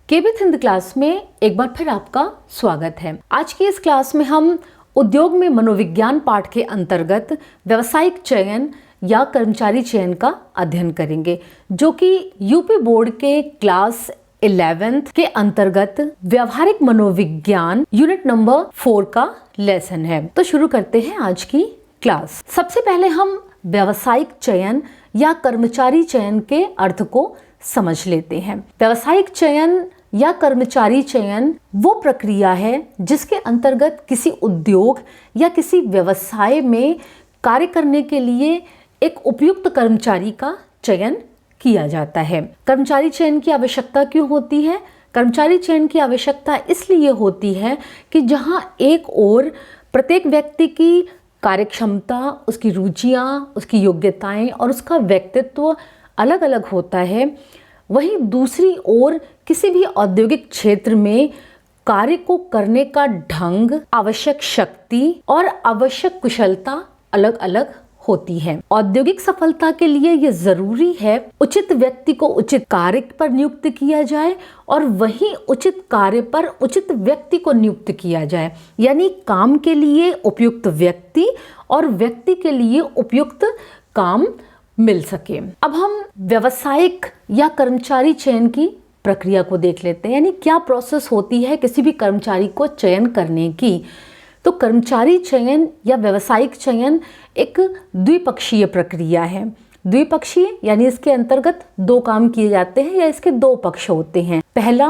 केबिथ Hind class में एक बार फिर आपका स्वागत है। आज की इस क्लास में हम उद्योग में मनोविज्ञान पाठ के अंतर्गत व्यावसायिक चयन या कर्मचारी चयन का अध्ययन करेंगे, जो कि यूपी बोर्ड के क्लास 11th के अंतर्गत व्यवहारिक मनोविज्ञान यूनिट नंबर 4 का लेसन है। तो शुरू करते हैं आज की क्लास। सबसे पहले हम व्यावसायिक चयन या कर्मचारी चयन के अर्थ को समझ लेते हैं। व्यावसायिक चयन या कर्मचारी चयन वो प्रक्रिया है जिसके अंतर्गत किसी उद्योग या किसी व्यवसाय में कार्य करने के लिए एक उपयुक्त कर्मचारी का चयन किया जाता है। कर्मचारी चयन की आवश्यकता क्यों होती है? कर्मचारी चयन की आवश्यकता इसलिए होती है कि जहां एक ओर प्रत्येक व्यक्ति की कार्यक्षमता, उसकी रुचियां, उसकी योग्यताएं और उसका व्यक्तित्व अलग अलग होता है, वहीं दूसरी ओर किसी भी औद्योगिक क्षेत्र में कार्य को करने का ढंग, आवश्यक शक्ति और आवश्यक कुशलता अलग अलग होती है। औद्योगिक सफलता के लिए यह जरूरी है उचित व्यक्ति को उचित कार्य पर नियुक्त किया जाए और वहीं उचित कार्य पर उचित व्यक्ति को नियुक्त किया जाए, यानी काम के लिए उपयुक्त व्यक्ति और व्यक्ति के लिए उपयुक्त काम मिल सके। अब हम व्यावसायिक या कर्मचारी चयन की प्रक्रिया को देख लेते हैं, यानी क्या प्रोसेस होती है किसी भी कर्मचारी को चयन करने की। तो कर्मचारी चयन या व्यावसायिक चयन एक द्विपक्षीय प्रक्रिया है। द्विपक्षीय यानी इसके अंतर्गत दो काम किए जाते हैं या इसके दो पक्ष होते हैं। पहला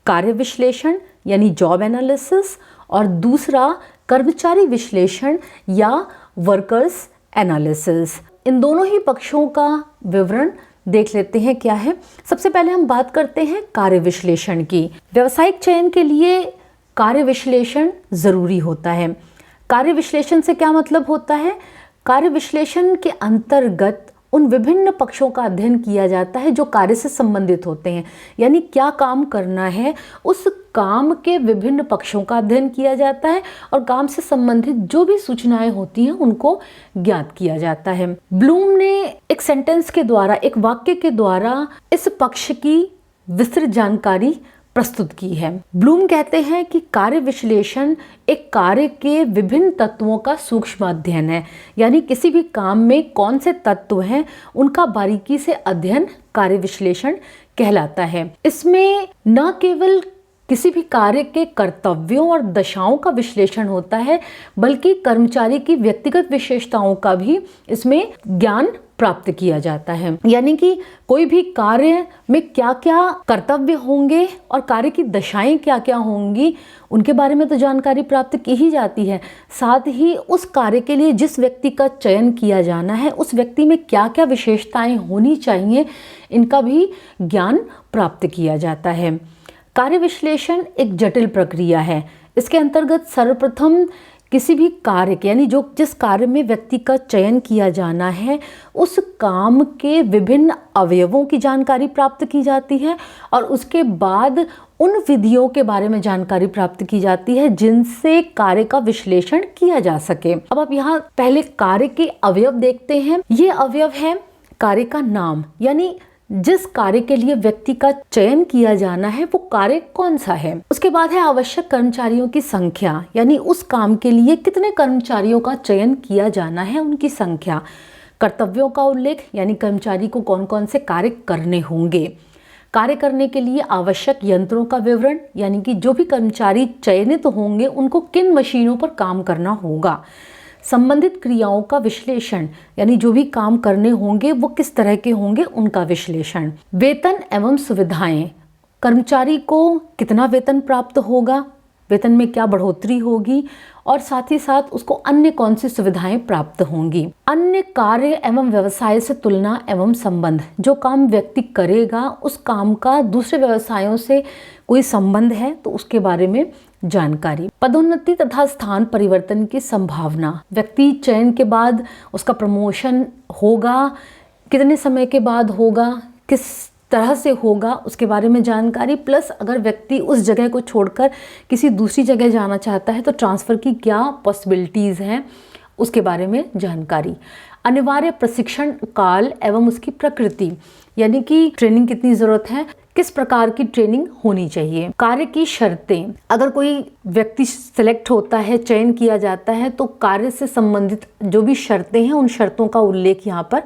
कार्य विश्लेषण यानी जॉब एनालिसिस और दूसरा कर्मचारी विश्लेषण या वर्कर्स एनालिसिस। इन दोनों ही पक्षों का विवरण देख लेते हैं क्या है। सबसे पहले हम बात करते हैं कार्य विश्लेषण की। व्यावसायिक चयन के लिए कार्य विश्लेषण जरूरी होता है। कार्य विश्लेषण से क्या मतलब होता है? कार्य विश्लेषण के अंतर्गत उन विभिन्न पक्षों का अध्ययन किया जाता है जो कार्य से संबंधित होते हैं, यानी क्या काम करना है उस काम के विभिन्न पक्षों का अध्ययन किया जाता है और काम से संबंधित जो भी सूचनाएं होती हैं उनको ज्ञात किया जाता है। ब्लूम ने एक सेंटेंस के द्वारा, एक वाक्य के द्वारा इस पक्ष की विस्तृत जानकारी प्रस्तुत की है। ब्लूम कहते हैं कि कार्य विश्लेषण एक कार्य के विभिन्न तत्वों का सूक्ष्म अध्ययन है, यानी किसी भी काम में कौन से तत्व हैं उनका बारीकी से अध्ययन कार्य विश्लेषण कहलाता है। इसमें न केवल किसी भी कार्य के कर्तव्यों और दशाओं का विश्लेषण होता है, बल्कि कर्मचारी की व्यक्तिगत विशेषताओं का भी इसमें ज्ञान प्राप्त किया जाता है, यानी कि कोई भी कार्य में क्या क्या कर्तव्य होंगे और कार्य की दशाएं क्या क्या होंगी उनके बारे में तो जानकारी प्राप्त की ही जाती है। साथ ही उस कार्य के लिए जिस व्यक्ति का चयन किया जाना है उस व्यक्ति में क्या क्या विशेषताएं होनी चाहिए इनका भी ज्ञान प्राप्त किया जाता है। कार्य विश्लेषण एक जटिल प्रक्रिया है। इसके अंतर्गत सर्वप्रथम किसी भी कार्य के, यानी जिस कार्य में व्यक्ति का चयन किया जाना है उस काम के विभिन्न अवयवों की जानकारी प्राप्त की जाती है और उसके बाद उन विधियों के बारे में जानकारी प्राप्त की जाती है जिनसे कार्य का विश्लेषण किया जा सके। अब आप यहाँ पहले कार्य के अवयव देखते हैं। ये अवयव है कार्य का नाम, यानी जिस कार्य के लिए व्यक्ति का चयन किया जाना है वो कार्य कौन सा है। उसके बाद है आवश्यक कर्मचारियों की संख्या, यानी उस काम के लिए कितने कर्मचारियों का चयन किया जाना है उनकी संख्या। कर्तव्यों का उल्लेख, यानी कर्मचारी को कौन कौन से कार्य करने होंगे। कार्य करने के लिए आवश्यक यंत्रों का विवरण, यानी कि जो भी कर्मचारी चयनित होंगे उनको किन मशीनों पर काम करना होगा। संबंधित क्रियाओं का विश्लेषण, यानी जो भी काम करने होंगे वो किस तरह के होंगे उनका विश्लेषण। वेतन एवं सुविधाएं, कर्मचारी को कितना वेतन प्राप्त होगा, वेतन में क्या बढ़ोतरी होगी और साथ ही साथ उसको अन्य कौन सी सुविधाएं प्राप्त होंगी। अन्य कार्य एवं व्यवसाय से तुलना एवं संबंध, जो काम व्यक्ति करेगा उस काम का दूसरे व्यवसायों से कोई संबंध है तो उसके बारे में जानकारी। पदोन्नति तथा स्थान परिवर्तन की संभावना, व्यक्ति चयन के बाद उसका प्रमोशन होगा, कितने समय के बाद होगा, किस तरह से होगा उसके बारे में जानकारी, प्लस अगर व्यक्ति उस जगह को छोड़कर किसी दूसरी जगह जाना चाहता है तो ट्रांसफ़र की क्या पॉसिबिलिटीज़ हैं उसके बारे में जानकारी। अनिवार्य प्रशिक्षण काल एवं उसकी प्रकृति, यानी कि ट्रेनिंग कितनी ज़रूरत है, किस प्रकार की ट्रेनिंग होनी चाहिए। कार्य की शर्तें, अगर कोई व्यक्ति सिलेक्ट होता है, चयन किया जाता है, तो कार्य से संबंधित जो भी शर्तें हैं उन शर्तों का उल्लेख यहाँ पर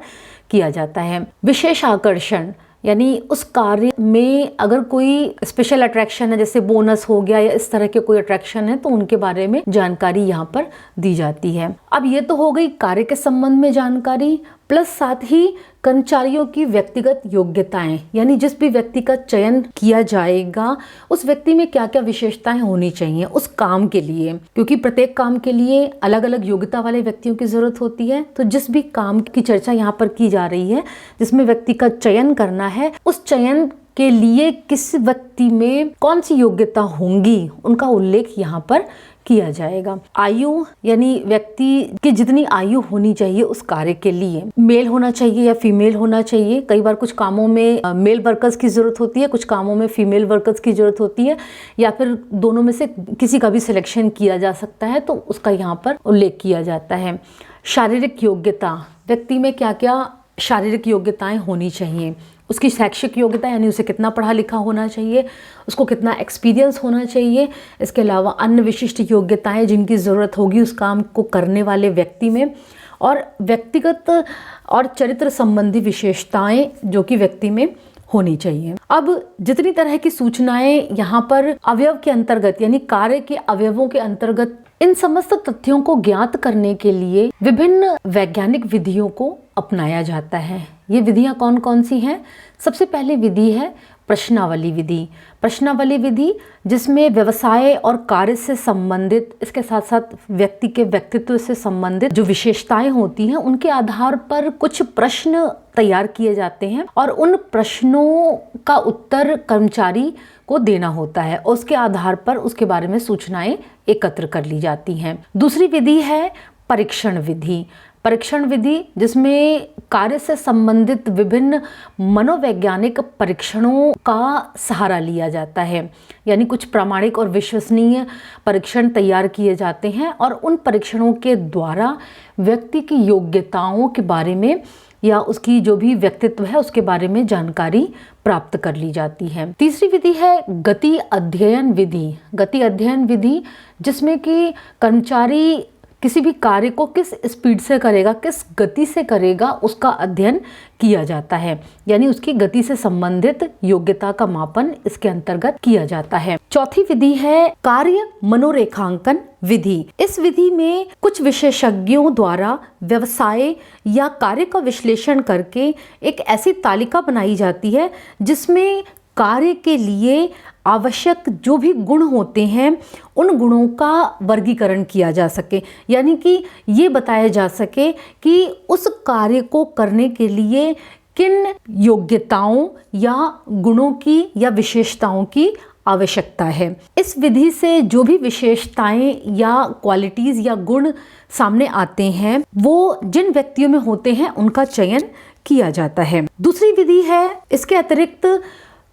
किया जाता है। विशेष आकर्षण, यानी उस कार्य में अगर कोई स्पेशल अट्रैक्शन है, जैसे बोनस हो गया या इस तरह के कोई अट्रैक्शन है, तो उनके बारे में जानकारी यहाँ पर दी जाती है। अब ये तो हो गई कार्य के संबंध में जानकारी, प्लस साथ ही कर्मचारियों की व्यक्तिगत योग्यताएं, यानी जिस भी व्यक्ति का चयन किया जाएगा उस व्यक्ति में क्या क्या विशेषताएं होनी चाहिए उस काम के लिए, क्योंकि प्रत्येक काम के लिए अलग अलग योग्यता वाले व्यक्तियों की जरूरत होती है। तो जिस भी काम की चर्चा यहाँ पर की जा रही है, जिसमें व्यक्ति का चयन करना है, उस चयन के लिए किस व्यक्ति में कौन सी योग्यता होंगी उनका उल्लेख यहाँ पर किया जाएगा। आयु, यानी व्यक्ति की जितनी आयु होनी चाहिए उस कार्य के लिए, मेल होना चाहिए या फीमेल होना चाहिए। कई बार कुछ कामों में मेल वर्कर्स की जरूरत होती है, कुछ कामों में फीमेल वर्कर्स की जरूरत होती है, या फिर दोनों में से किसी का भी सिलेक्शन किया जा सकता है, तो उसका यहाँ पर उल्लेख किया जाता है। शारीरिक योग्यता, व्यक्ति में क्या क्या शारीरिक योग्यताएं होनी चाहिए, उसकी शैक्षिक योग्यता, यानी उसे कितना पढ़ा लिखा होना चाहिए, उसको कितना एक्सपीरियंस होना चाहिए। इसके अलावा अन्य विशिष्ट योग्यताएं जिनकी ज़रूरत होगी उस काम को करने वाले व्यक्ति में, और व्यक्तिगत और चरित्र संबंधी विशेषताएं जो कि व्यक्ति में होनी चाहिए। अब जितनी तरह की सूचनाएं यहाँ पर अवयव के अंतर्गत, यानी कार्य के अवयवों के अंतर्गत, इन समस्त तथ्यों को ज्ञात करने के लिए विभिन्न वैज्ञानिक विधियों को अपनाया जाता है। ये विधियां कौन कौन सी हैं? सबसे पहली विधि है प्रश्नावली विधि। प्रश्नावली विधि जिसमें व्यवसाय और कार्य से संबंधित, इसके साथ साथ व्यक्ति के व्यक्तित्व से संबंधित जो विशेषताएं होती हैं उनके आधार पर कुछ प्रश्न तैयार किए जाते हैं और उन प्रश्नों का उत्तर कर्मचारी को देना होता है और उसके आधार पर उसके बारे में सूचनाएं एकत्र कर ली जाती हैं। दूसरी विधि है परीक्षण विधि। परीक्षण विधि जिसमें कार्य से संबंधित विभिन्न मनोवैज्ञानिक परीक्षणों का सहारा लिया जाता है, यानी कुछ प्रामाणिक और विश्वसनीय परीक्षण तैयार किए जाते हैं और उन परीक्षणों के द्वारा व्यक्ति की योग्यताओं के बारे में या उसकी जो भी व्यक्तित्व है उसके बारे में जानकारी प्राप्त कर ली जाती है। तीसरी विधि है गति अध्ययन विधि। गति अध्ययन विधि जिसमें कि कर्मचारी किसी भी कार्य को किस स्पीड से करेगा, किस गति से करेगा, उसका अध्ययन किया जाता है, यानी उसकी गति से संबंधित योग्यता का मापन इसके अंतर्गत किया जाता है। चौथी विधि है कार्य मनोरेखांकन विधि। इस विधि में कुछ विशेषज्ञों द्वारा व्यवसाय या कार्य का विश्लेषण करके एक ऐसी तालिका बनाई जाती है जिसमें कार्य के लिए आवश्यक जो भी गुण होते हैं उन गुणों का वर्गीकरण किया जा सके, यानी कि ये बताया जा सके कि उस कार्य को करने के लिए किन योग्यताओं या गुणों की या विशेषताओं की आवश्यकता है। इस विधि से जो भी विशेषताएं या क्वालिटीज़ या गुण सामने आते हैं वो जिन व्यक्तियों में होते हैं उनका चयन किया जाता है। दूसरी विधि है, इसके अतिरिक्त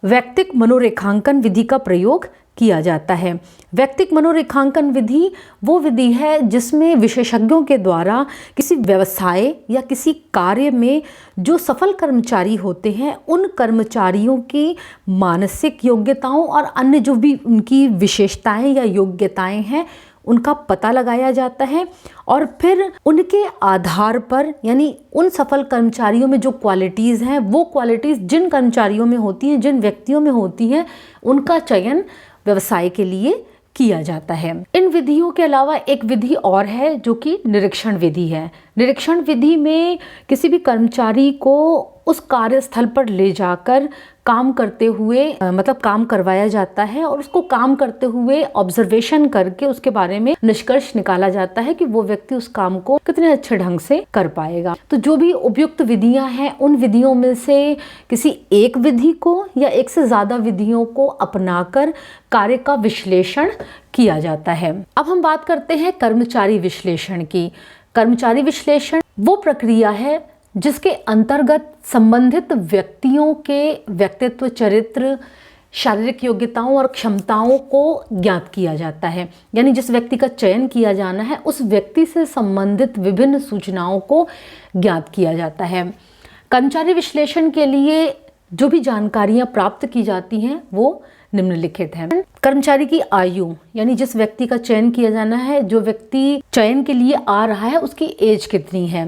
व्यक्तिक मनोरेखांकन विधि का प्रयोग किया जाता है। व्यक्तिक मनोरेखांकन विधि वो विधि है जिसमें विशेषज्ञों के द्वारा किसी व्यवसाय या किसी कार्य में जो सफल कर्मचारी होते हैं उन कर्मचारियों की मानसिक योग्यताओं और अन्य जो भी उनकी विशेषताएं या योग्यताएं हैं उनका पता लगाया जाता है और फिर उनके आधार पर, यानी उन सफल कर्मचारियों में जो क्वालिटीज़ हैं वो क्वालिटीज़ जिन कर्मचारियों में होती हैं, जिन व्यक्तियों में होती हैं, उनका चयन व्यवसाय के लिए किया जाता है। इन विधियों के अलावा एक विधि और है जो कि निरीक्षण विधि है। निरीक्षण विधि में किसी भी कर्मचारी को उस कार्यस्थल पर ले जाकर काम करते हुए मतलब काम करवाया जाता है और उसको काम करते हुए ऑब्जर्वेशन करके उसके बारे में निष्कर्ष निकाला जाता है कि वो व्यक्ति उस काम को कितने अच्छे ढंग से कर पाएगा। तो जो भी उपयुक्त विधियां हैं उन विधियों में से किसी एक विधि को या एक से ज़्यादा विधियों को अपनाकर कार्य का विश्लेषण किया जाता है। अब हम बात करते हैं कर्मचारी विश्लेषण की। कर्मचारी विश्लेषण वो प्रक्रिया है जिसके अंतर्गत संबंधित व्यक्तियों के व्यक्तित्व, चरित्र, शारीरिक योग्यताओं और क्षमताओं को ज्ञात किया जाता है, यानी जिस व्यक्ति का चयन किया जाना है उस व्यक्ति से संबंधित विभिन्न सूचनाओं को ज्ञात किया जाता है। कर्मचारी विश्लेषण के लिए जो भी जानकारियां प्राप्त की जाती हैं वो निम्नलिखित हैं। कर्मचारी की आयु, यानी जिस व्यक्ति का चयन किया जाना है, जो व्यक्ति चयन के लिए आ रहा है, उसकी एज कितनी है,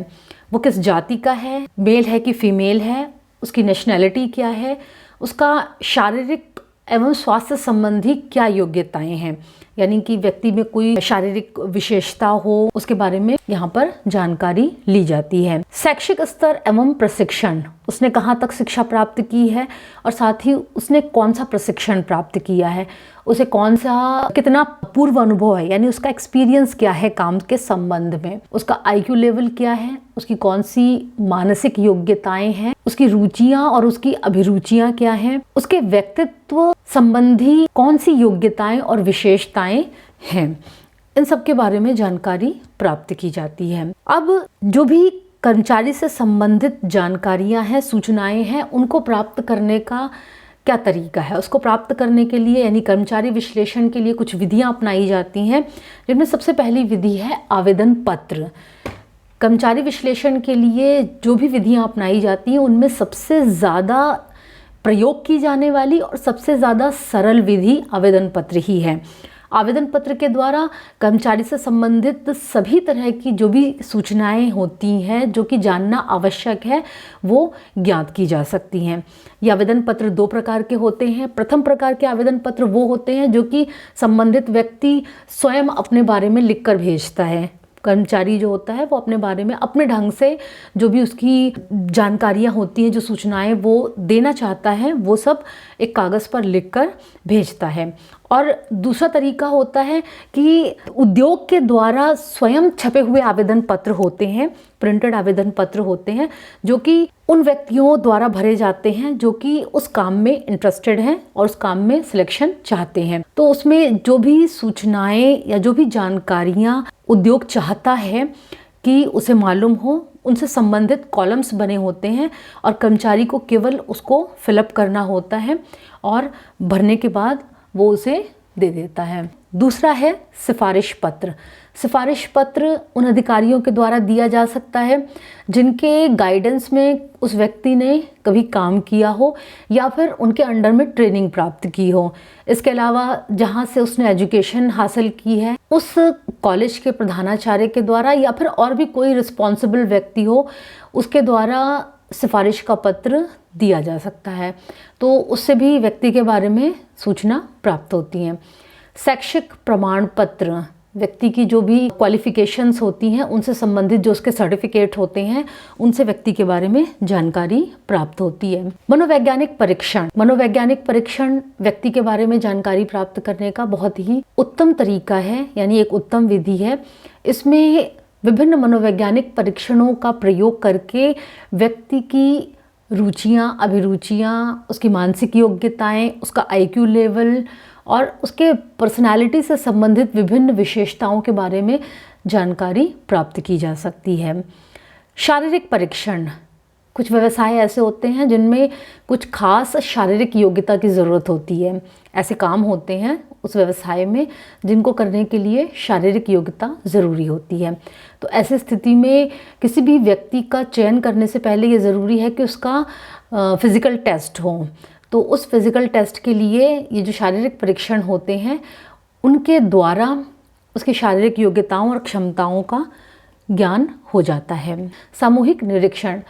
वो किस जाति का है, मेल है कि फीमेल है, उसकी नेशनैलिटी क्या है, उसका शारीरिक एवं स्वास्थ्य संबंधी क्या योग्यताएं हैं, यानी कि व्यक्ति में कोई शारीरिक विशेषता हो, उसके बारे में यहाँ पर जानकारी ली जाती है। शैक्षिक स्तर एवं प्रशिक्षण, उसने कहाँ तक शिक्षा प्राप्त की है और साथ ही उसने कौन सा प्रशिक्षण प्राप्त किया है, उसे कौन सा कितना पूर्व अनुभव है, यानी उसका एक्सपीरियंस क्या है काम के संबंध में, उसका IQ लेवल क्या है, उसकी कौन सी मानसिक योग्यताएं हैं, उसकी रुचियां और उसकी अभिरुचियां क्या हैं, उसके व्यक्तित्व संबंधी कौन सी योग्यताएं और विशेषताएं हैं, इन सब के बारे में जानकारी प्राप्त की जाती है। अब जो भी कर्मचारी से संबंधित जानकारियां हैं, सूचनाएं हैं, उनको प्राप्त करने का क्या तरीका है, उसको प्राप्त करने के लिए यानी कर्मचारी विश्लेषण के लिए कुछ विधियां अपनाई जाती हैं, जिनमें सबसे पहली विधि है आवेदन पत्र। कर्मचारी विश्लेषण के लिए जो भी विधियां अपनाई जाती हैं, उनमें सबसे ज़्यादा प्रयोग की जाने वाली और सबसे ज़्यादा सरल विधि आवेदन पत्र ही है। आवेदन पत्र के द्वारा कर्मचारी से संबंधित सभी तरह की जो भी सूचनाएं होती हैं, जो कि जानना आवश्यक है, वो ज्ञात की जा सकती हैं। ये आवेदन पत्र 2 प्रकार के होते हैं। प्रथम प्रकार के आवेदन पत्र वो होते हैं जो कि संबंधित व्यक्ति स्वयं अपने बारे में लिखकर भेजता है। कर्मचारी जो होता है वो अपने बारे में अपने ढंग से जो भी उसकी जानकारियां होती हैं, जो सूचनाएं वो देना चाहता है, वो सब एक कागज़ पर लिखकर भेजता है। और दूसरा तरीका होता है कि उद्योग के द्वारा स्वयं छपे हुए आवेदन पत्र होते हैं, प्रिंटेड आवेदन पत्र होते हैं, जो कि उन व्यक्तियों द्वारा भरे जाते हैं जो कि उस काम में इंटरेस्टेड हैं और उस काम में सिलेक्शन चाहते हैं। तो उसमें जो भी सूचनाएं या जो भी जानकारियां उद्योग चाहता है कि उसे मालूम हो, उनसे संबंधित कॉलम्स बने होते हैं और कर्मचारी को केवल उसको फिलअप करना होता है और भरने के बाद वो उसे दे देता है। दूसरा है सिफारिश पत्र। सिफारिश पत्र उन अधिकारियों के द्वारा दिया जा सकता है जिनके गाइडेंस में उस व्यक्ति ने कभी काम किया हो या फिर उनके अंडर में ट्रेनिंग प्राप्त की हो। इसके अलावा जहाँ से उसने एजुकेशन हासिल की है, उस कॉलेज के प्रधानाचार्य के द्वारा या फिर और भी कोई रिस्पॉन्सिबल व्यक्ति हो, उसके द्वारा सिफारिश का पत्र दिया जा सकता है। तो उससे भी व्यक्ति के बारे में सूचना प्राप्त होती है। शैक्षिक प्रमाण पत्र, व्यक्ति की जो भी क्वालिफिकेशंस होती हैं, उनसे संबंधित जो उसके सर्टिफिकेट होते हैं, उनसे व्यक्ति के बारे में जानकारी प्राप्त होती है। मनोवैज्ञानिक परीक्षण। मनोवैज्ञानिक परीक्षण व्यक्ति के बारे में जानकारी प्राप्त करने का बहुत ही उत्तम तरीका है, यानी एक उत्तम विधि है। इसमें विभिन्न मनोवैज्ञानिक परीक्षणों का प्रयोग करके व्यक्ति की रुचियाँ, अभिरुचियाँ, उसकी मानसिक योग्यताएं, उसका IQ लेवल और उसके पर्सनालिटी से संबंधित विभिन्न विशेषताओं के बारे में जानकारी प्राप्त की जा सकती है। शारीरिक परीक्षण। कुछ व्यवसाय ऐसे होते हैं जिनमें कुछ खास शारीरिक योग्यता की ज़रूरत होती है। ऐसे काम होते हैं उस व्यवसाय में जिनको करने के लिए शारीरिक योग्यता ज़रूरी होती है। तो ऐसी स्थिति में किसी भी व्यक्ति का चयन करने से पहले ये ज़रूरी है कि उसका फिज़िकल टेस्ट हो। तो उस फिज़िकल टेस्ट के लिए ये जो शारीरिक परीक्षण होते हैं, उनके द्वारा उसकी शारीरिक योग्यताओं और क्षमताओं का ज्ञान हो जाता है। सामूहिक निरीक्षण।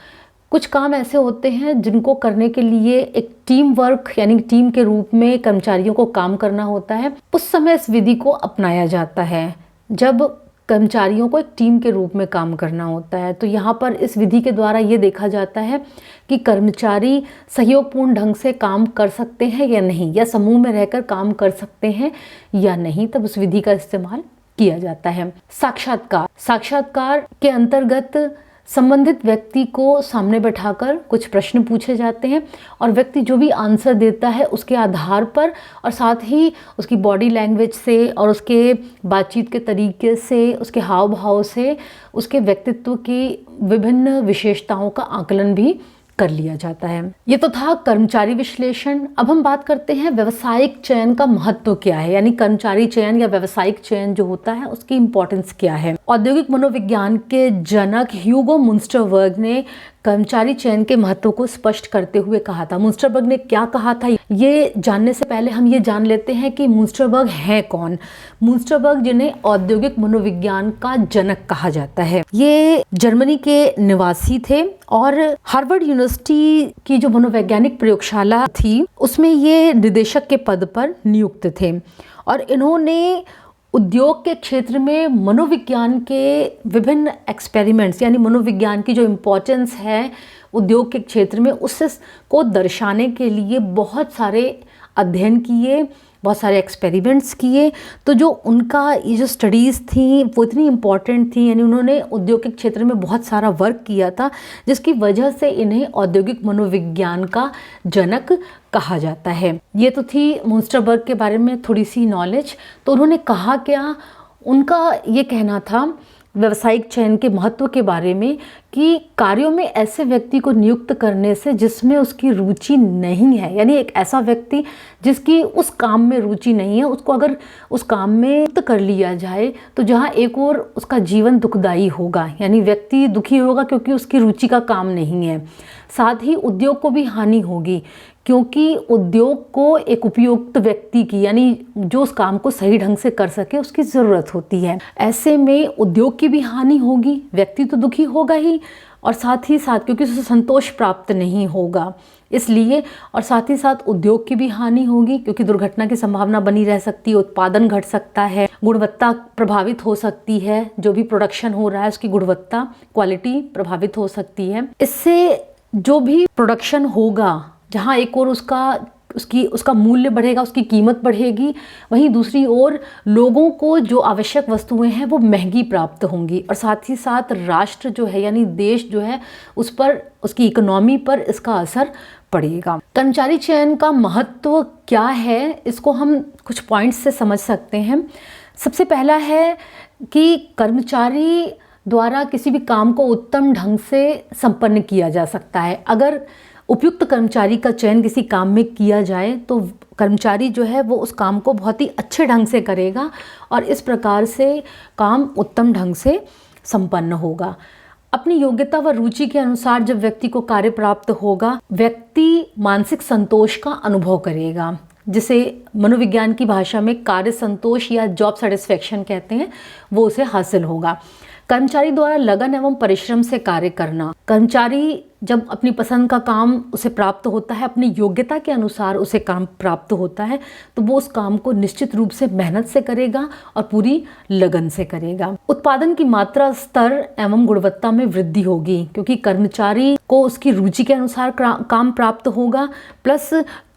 कुछ काम ऐसे होते हैं जिनको करने के लिए एक टीम वर्क यानी टीम के रूप में कर्मचारियों को काम करना होता है। उस समय इस विधि को अपनाया जाता है जब कर्मचारियों को एक टीम के रूप में काम करना होता है। तो यहाँ पर इस विधि के द्वारा ये देखा जाता है कि कर्मचारी सहयोगपूर्ण ढंग से काम कर सकते हैं या नहीं, या समूह में रहकर काम कर सकते हैं या नहीं, तब उस विधि का इस्तेमाल किया जाता है। साक्षात्कार। साक्षात्कार के अंतर्गत संबंधित व्यक्ति को सामने बैठाकर कुछ प्रश्न पूछे जाते हैं और व्यक्ति जो भी आंसर देता है उसके आधार पर और साथ ही उसकी बॉडी लैंग्वेज से और उसके बातचीत के तरीके से, उसके हाव भाव से उसके व्यक्तित्व की विभिन्न विशेषताओं का आकलन भी कर लिया जाता है। ये तो था कर्मचारी विश्लेषण। अब हम बात करते हैं व्यावसायिक चयन का महत्व क्या है, यानी कर्मचारी चयन या व्यावसायिक चयन जो होता है उसकी इंपॉर्टेंस क्या है। औद्योगिक मनोविज्ञान के जनक ह्यूगो मुंस्टरबर्ग ने कर्मचारी चयन के महत्व को स्पष्ट करते हुए कहा था। मुंस्टरबर्ग ने क्या कहा था, ये जानने से पहले हम ये जान लेते हैं कि मुंस्टरबर्ग है कौन। मुंस्टरबर्ग जिन्हें औद्योगिक मनोविज्ञान का जनक कहा जाता है, ये जर्मनी के निवासी थे और हार्वर्ड यूनिवर्सिटी की जो मनोवैज्ञानिक प्रयोगशाला थी उसमें ये निदेशक के पद पर नियुक्त थे और इन्होंने उद्योग के क्षेत्र में मनोविज्ञान के विभिन्न एक्सपेरिमेंट्स यानी मनोविज्ञान की जो इम्पोर्टेंस है उद्योग के क्षेत्र में उससे को दर्शाने के लिए बहुत सारे अध्ययन किए, बहुत सारे एक्सपेरिमेंट्स किए। तो जो उनका ये जो स्टडीज़ थी वो इतनी इम्पॉर्टेंट थी, यानी उन्होंने उद्योग के क्षेत्र में बहुत सारा वर्क किया था जिसकी वजह से इन्हें औद्योगिक मनोविज्ञान का जनक कहा जाता है। ये तो थी मुंस्टरबर्ग के बारे में थोड़ी सी नॉलेज। तो उन्होंने कहा क्या, उनका ये कहना था व्यावसायिक चयन के महत्व के बारे में कि कार्यों में ऐसे व्यक्ति को नियुक्त करने से जिसमें उसकी रुचि नहीं है, यानी एक ऐसा व्यक्ति जिसकी उस काम में रुचि नहीं है, उसको अगर उस काम में नियुक्त कर लिया जाए तो जहाँ एक और उसका जीवन दुखदायी होगा, यानी व्यक्ति दुखी होगा क्योंकि उसकी रुचि का काम नहीं है, साथ ही उद्योग को भी हानि होगी क्योंकि उद्योग को एक उपयुक्त व्यक्ति की यानी जो उस काम को सही ढंग से कर सके उसकी ज़रूरत होती है। ऐसे में उद्योग की भी हानि होगी, व्यक्ति तो दुखी होगा ही और साथ ही साथ क्योंकि उसे संतोष प्राप्त नहीं होगा इसलिए, और साथ ही साथ उद्योग की भी हानि होगी क्योंकि दुर्घटना की संभावना बनी रह सकती है, उत्पादन घट सकता है, गुणवत्ता प्रभावित हो सकती है, जो भी प्रोडक्शन हो रहा है उसकी गुणवत्ता क्वालिटी प्रभावित हो सकती है। इससे जो भी प्रोडक्शन होगा जहाँ एक और उसका मूल्य बढ़ेगा, उसकी कीमत बढ़ेगी, वहीं दूसरी ओर लोगों को जो आवश्यक वस्तुएं हैं वो महंगी प्राप्त होंगी और साथ ही साथ राष्ट्र जो है यानी देश जो है उस पर, उसकी इकोनॉमी पर इसका असर पड़ेगा। कर्मचारी चयन का महत्व क्या है इसको हम कुछ पॉइंट्स से समझ सकते हैं। सबसे पहला है कि कर्मचारी द्वारा किसी भी काम को उत्तम ढंग से संपन्न किया जा सकता है। अगर उपयुक्त कर्मचारी का चयन किसी काम में किया जाए तो कर्मचारी जो है वो उस काम को बहुत ही अच्छे ढंग से करेगा और इस प्रकार से काम उत्तम ढंग से संपन्न होगा। अपनी योग्यता व रुचि के अनुसार जब व्यक्ति को कार्य प्राप्त होगा, व्यक्ति मानसिक संतोष का अनुभव करेगा, जिसे मनोविज्ञान की भाषा में कार्य संतोष या जॉब सेटिस्फेक्शन कहते हैं, वो उसे हासिल होगा। कर्मचारी द्वारा लगन एवं परिश्रम से कार्य करना, कर्मचारी जब अपनी पसंद का काम उसे प्राप्त होता है, अपनी योग्यता के अनुसार उसे काम प्राप्त होता है तो वो उस काम को निश्चित रूप से मेहनत से करेगा और पूरी लगन से करेगा। उत्पादन की मात्रा, स्तर एवं गुणवत्ता में वृद्धि होगी क्योंकि कर्मचारी को उसकी रुचि के अनुसार काम प्राप्त होगा, प्लस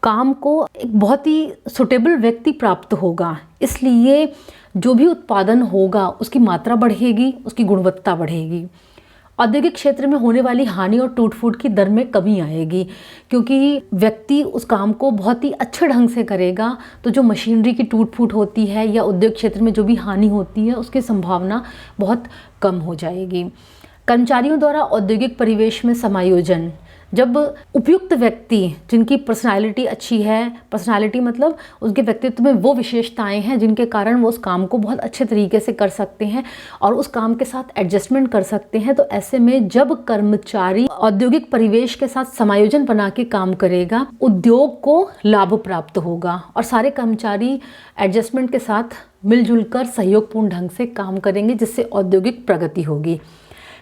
काम को एक बहुत ही सुटेबल व्यक्ति प्राप्त होगा, इसलिए जो भी उत्पादन होगा उसकी मात्रा बढ़ेगी, उसकी गुणवत्ता बढ़ेगी। औद्योगिक क्षेत्र में होने वाली हानि और टूट फूट की दर में कमी आएगी क्योंकि व्यक्ति उस काम को बहुत ही अच्छे ढंग से करेगा तो जो मशीनरी की टूट फूट होती है या उद्योग क्षेत्र में जो भी हानि होती है उसकी संभावना बहुत कम हो जाएगी। कर्मचारियों द्वारा औद्योगिक परिवेश में समायोजन, जब उपयुक्त व्यक्ति जिनकी पर्सनालिटी अच्छी है, पर्सनालिटी मतलब उसके व्यक्तित्व में वो विशेषताएं हैं जिनके कारण वो उस काम को बहुत अच्छे तरीके से कर सकते हैं और उस काम के साथ एडजस्टमेंट कर सकते हैं, तो ऐसे में जब कर्मचारी औद्योगिक परिवेश के साथ समायोजन बना के काम करेगा, उद्योग को लाभ प्राप्त होगा और सारे कर्मचारी एडजस्टमेंट के साथ मिलजुल कर सहयोगपूर्ण ढंग से काम करेंगे जिससे औद्योगिक प्रगति होगी।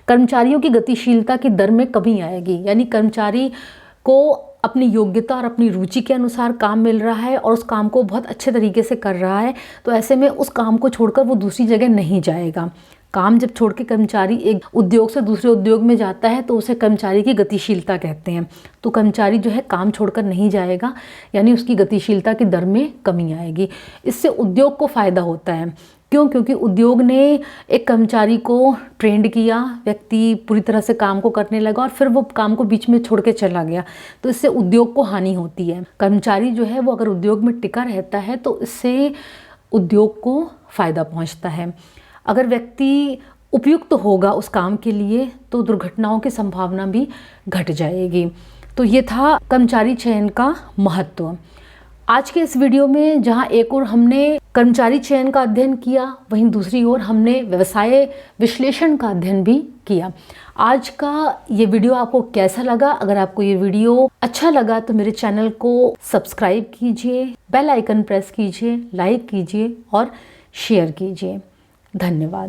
कर्मचारियों की गतिशीलता की दर में कमी आएगी, यानी कर्मचारी को अपनी योग्यता और अपनी रुचि के अनुसार काम मिल रहा है और उस काम को बहुत अच्छे तरीके से कर रहा है, तो ऐसे में उस काम को छोड़कर वो दूसरी जगह नहीं जाएगा। काम जब छोड़ के कर्मचारी एक उद्योग से दूसरे उद्योग में जाता है तो उसे कर्मचारी की गतिशीलता कहते हैं। तो कर्मचारी जो है काम छोड़कर नहीं जाएगा, यानी उसकी गतिशीलता की दर में कमी आएगी। इससे उद्योग को फ़ायदा होता है। क्यों? क्योंकि उद्योग ने एक कर्मचारी को ट्रेंड किया, व्यक्ति पूरी तरह से काम को करने लगा और फिर वो काम को बीच में छोड़ के चला गया, तो इससे उद्योग को हानि होती है। कर्मचारी जो है वो अगर उद्योग में टिका रहता है तो इससे उद्योग को फ़ायदा पहुंचता है। अगर व्यक्ति उपयुक्त होगा उस काम के लिए तो दुर्घटनाओं की संभावना भी घट जाएगी। तो ये था कर्मचारी चयन का महत्व। आज के इस वीडियो में जहां एक ओर हमने कर्मचारी चयन का अध्ययन किया, वहीं दूसरी ओर हमने व्यवसाय विश्लेषण का अध्ययन भी किया। आज का ये वीडियो आपको कैसा लगा? अगर आपको ये वीडियो अच्छा लगा तो मेरे चैनल को सब्सक्राइब कीजिए, बेल आइकन प्रेस कीजिए, लाइक कीजिए और शेयर कीजिए। धन्यवाद।